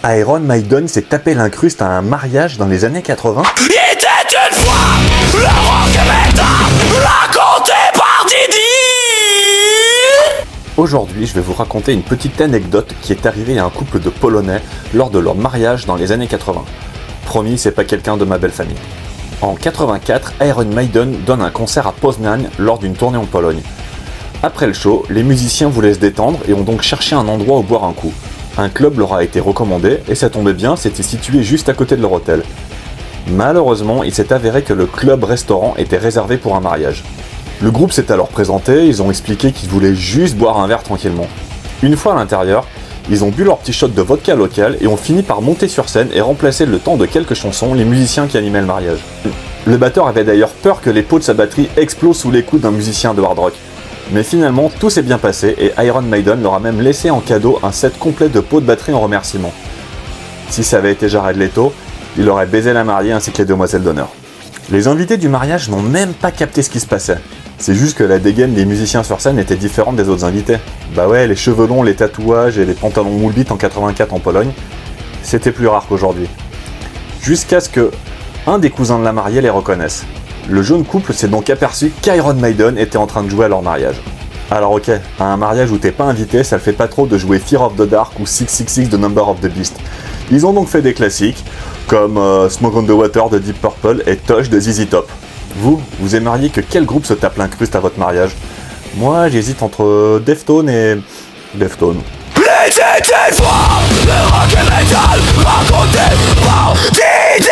Iron Maiden s'est tapé l'incruste à un mariage dans les années 80. Il était une fois le rock metal raconté par Didi. Aujourd'hui, je vais vous raconter une petite anecdote qui est arrivée à un couple de Polonais lors de leur mariage dans les années 80. Promis, c'est pas quelqu'un de ma belle famille. En 84, Iron Maiden donne un concert à Poznań lors d'une tournée en Pologne. Après le show, les musiciens voulaient se détendre et ont donc cherché un endroit où boire un coup. Un club leur a été recommandé et ça tombait bien, c'était situé juste à côté de leur hôtel. Malheureusement, il s'est avéré que le club-restaurant était réservé pour un mariage. Le groupe s'est alors présenté, ils ont expliqué qu'ils voulaient juste boire un verre tranquillement. Une fois à l'intérieur, ils ont bu leur petit shot de vodka local et ont fini par monter sur scène et remplacer le temps de quelques chansons les musiciens qui animaient le mariage. Le batteur avait d'ailleurs peur que les pots de sa batterie explosent sous les coups d'un musicien de hard rock. Mais finalement, tout s'est bien passé et Iron Maiden leur a même laissé en cadeau un set complet de pots de batterie en remerciement. Si ça avait été Jared Leto, il aurait baisé la mariée ainsi que les demoiselles d'honneur. Les invités du mariage n'ont même pas capté ce qui se passait. C'est juste que la dégaine des musiciens sur scène était différente des autres invités. Bah ouais, les cheveux longs, les tatouages et les pantalons moule-bite en 84 en Pologne, c'était plus rare qu'aujourd'hui. Jusqu'à ce que un des cousins de la mariée les reconnaisse. Le jeune couple s'est donc aperçu qu'Iron Maiden était en train de jouer à leur mariage. Alors ok, à un mariage où t'es pas invité, ça le fait pas trop de jouer Fear of the Dark ou 666 de Number of the Beast. Ils ont donc fait des classiques, comme Smoke on the Water de Deep Purple et Tosh de ZZ Top. Vous aimeriez que quel groupe se tape l'incruste à votre mariage? Moi, j'hésite entre Deftones et... Deftones. Il était une fois le rock metal raconté par Didi.